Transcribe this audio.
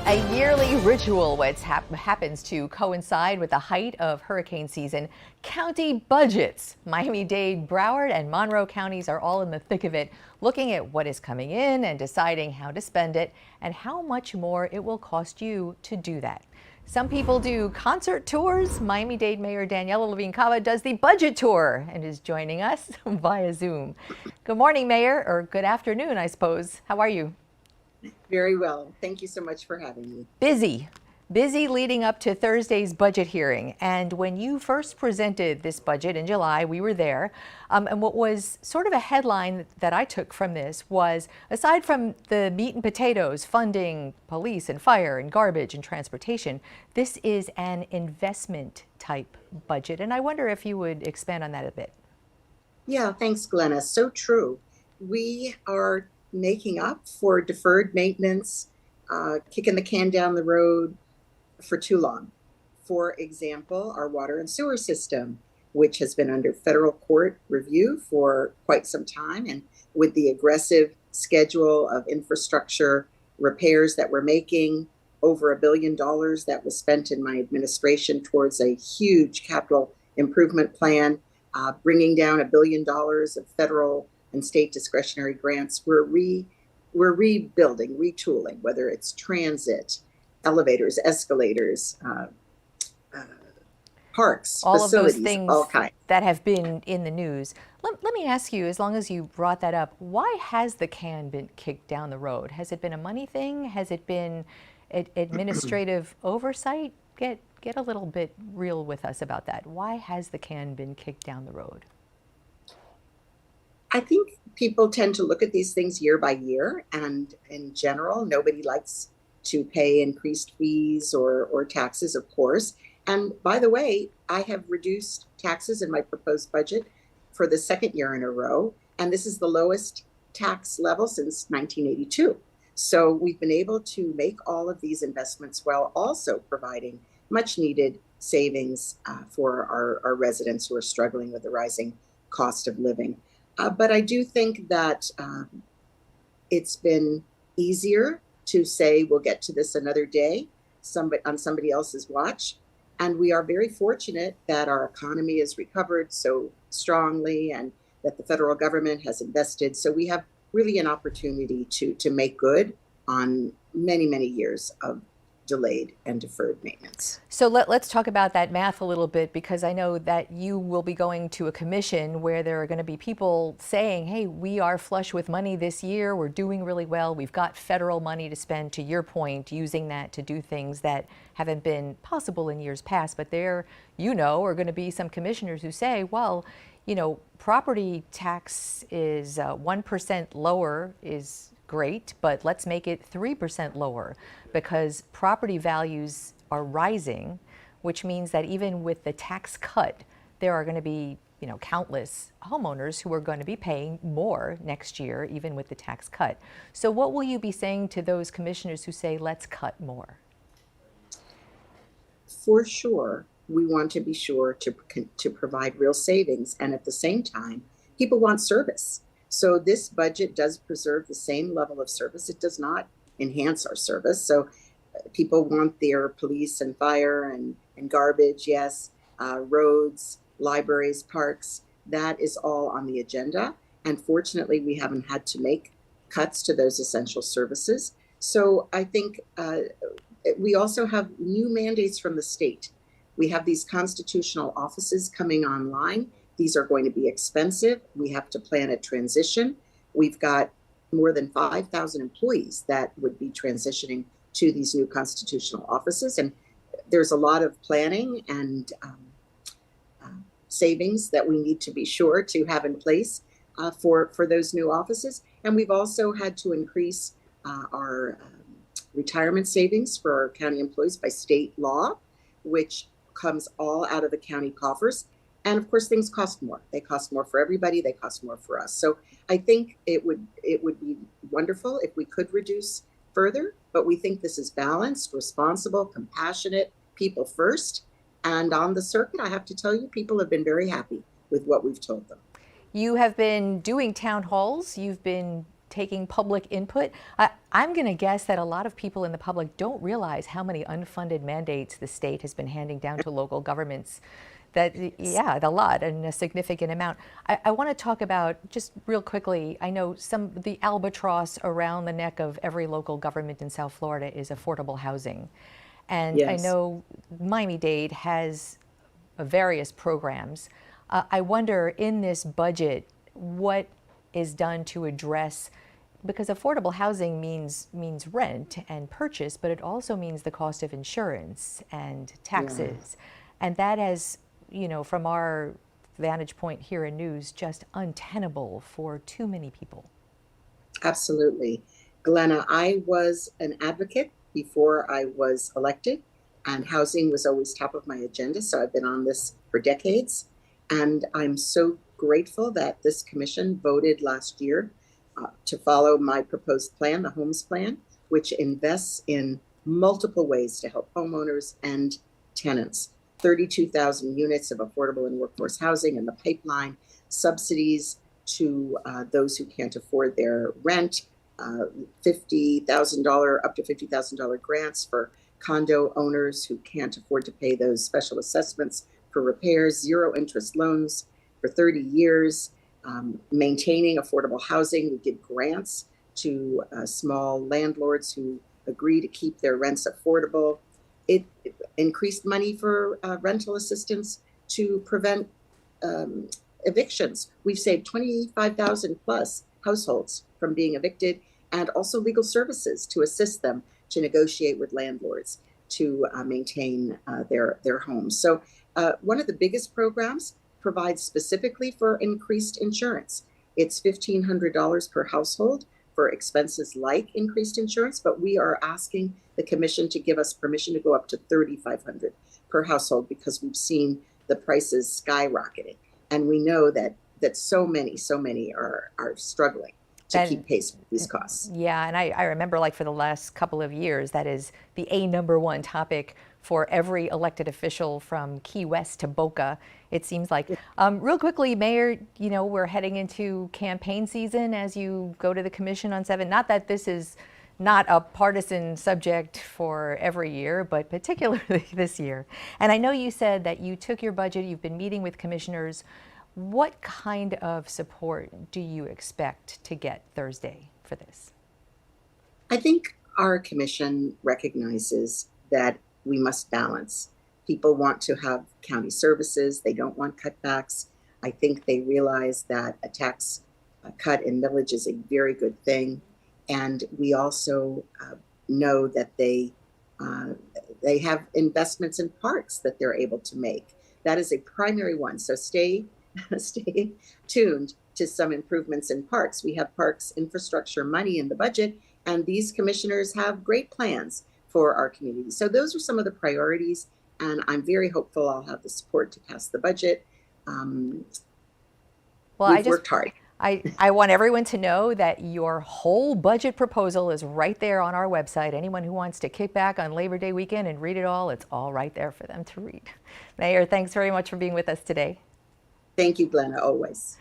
A yearly ritual which happens to coincide with the height of hurricane season. County budgets. Miami-Dade, Broward, and Monroe counties are all in the thick of it, looking at what is coming in and deciding how to spend it and how much more it will cost you to do that. Some people do concert tours. Miami-Dade Mayor Daniella Levine Cava does the budget tour and is joining us via Zoom. Good morning, Mayor, or good afternoon, I suppose. How are you? Very well. Thank you so much for having me. Busy leading up to Thursday's budget hearing. And when you first presented this budget in July, we were there. And what was sort of a headline that I took from this was, aside from the meat and potatoes, funding police and fire and garbage and transportation, this is an investment type budget. And I wonder if you would expand on that a bit. Yeah, thanks, Glenna. So true. We are making up for deferred maintenance, kicking the can down the road for too long. For example, our water and sewer system, which has been under federal court review for quite some time, and with the aggressive schedule of infrastructure repairs that we're making, over $1 billion that was spent in my administration towards a huge capital improvement plan, bringing down $1 billion of federal and state discretionary grants. We're rebuilding, retooling, whether it's transit, elevators, escalators, parks, all facilities, of those things all kinds that have been in the news. Let me ask you, as long as you brought that up, why has the can been kicked down the road? Has it been a money thing? Has it been administrative oversight? Get a little bit real with us about that. Why has the can been kicked down the road? I think people tend to look at these things year by year, and in general, nobody likes to pay increased fees or taxes, of course. And by the way, I have reduced taxes in my proposed budget for the second year in a row, and this is the lowest tax level since 1982. So we've been able to make all of these investments while also providing much needed savings for our residents who are struggling with the rising cost of living. But I do think that it's been easier to say we'll get to this another day, on somebody else's watch. And we are very fortunate that our economy has recovered so strongly and that the federal government has invested. So we have really an opportunity to make good on many, many years of delayed and deferred maintenance. So let's talk about that math a little bit, because I know that you will be going to a commission where there are going to be people saying, hey, we are flush with money this year. We're doing really well. We've got federal money to spend, to your point, using that to do things that haven't been possible in years past. But there, are going to be some commissioners who say, well, property tax is 1% lower is great, but let's make it 3% lower, because property values are rising, which means that even with the tax cut, there are going to be, countless homeowners who are going to be paying more next year, even with the tax cut. So what will you be saying to those commissioners who say, let's cut more? For sure, we want to be sure to provide real savings. And at the same time, people want service. So this budget does preserve the same level of service. It does not enhance our service. So people want their police and fire and garbage, yes, roads, libraries, parks. That is all on the agenda. And fortunately, we haven't had to make cuts to those essential services. So I think we also have new mandates from the state. We have these constitutional offices coming online. These are going to be expensive. We have to plan a transition. We've got more than 5,000 employees that would be transitioning to these new constitutional offices. And there's a lot of planning and savings that we need to be sure to have in place for those new offices. And we've also had to increase our retirement savings for our county employees by state law, which comes all out of the county coffers. And of course, things cost more. They cost more for everybody. They cost more for us. So I think it would be wonderful if we could reduce further, but we think this is balanced, responsible, compassionate, people first. And on the circuit, I have to tell you, people have been very happy with what we've told them. You have been doing town halls. You've been taking public input. I'm going to guess that a lot of people in the public don't realize how many unfunded mandates the state has been handing down to local governments. That, yeah, a lot and a significant amount. I want to talk about, just real quickly, I know the albatross around the neck of every local government in South Florida is affordable housing. And I Yes. know Miami-Dade has various programs. I wonder, in this budget, what is done to address, because affordable housing means rent and purchase, but it also means the cost of insurance and taxes. And that has, from our vantage point here in news, just untenable for too many people. Absolutely. Glenna, I was an advocate before I was elected, and housing was always top of my agenda. So I've been on this for decades. And I'm so grateful that this commission voted last year to follow my proposed plan, the Homes Plan, which invests in multiple ways to help homeowners and tenants. 32,000 units of affordable and workforce housing in the pipeline, subsidies to those who can't afford their rent, $50,000 up to $50,000 grants for condo owners who can't afford to pay those special assessments for repairs, zero interest loans for 30 years, maintaining affordable housing. We give grants to small landlords who agree to keep their rents affordable. It increased money for rental assistance to prevent evictions. We've saved 25,000 plus households from being evicted, and also legal services to assist them to negotiate with landlords to maintain their homes. So one of the biggest programs provides specifically for increased insurance. It's $1,500 per household for expenses like increased insurance, but we are asking the commission to give us permission to go up to $3,500 per household because we've seen the prices skyrocketing. And we know that so many are struggling to keep pace with these costs. Yeah, and I remember, like, for the last couple of years, that is the number one topic for every elected official from Key West to Boca, it seems like. Real quickly, Mayor, we're heading into campaign season as you go to the commission on 7. Not that this is not a partisan subject for every year, but particularly this year. And I know you said that you took your budget, you've been meeting with commissioners. What kind of support do you expect to get Thursday for this? I think our commission recognizes that we must balance. People want to have county services. They don't want cutbacks. I think they realize that a tax cut in millage is a very good thing. And we also know that they have investments in parks that they're able to make. That is a primary one. So stay tuned to some improvements in parks. We have parks infrastructure money in the budget, and these commissioners have great plans for our community. So those are some of the priorities, and I'm very hopeful I'll have the support to pass the budget. We've worked hard. I want everyone to know that your whole budget proposal is right there on our website. Anyone who wants to kick back on Labor Day weekend and read it all, it's all right there for them to read. Mayor, thanks very much for being with us today. Thank you, Glenna, always.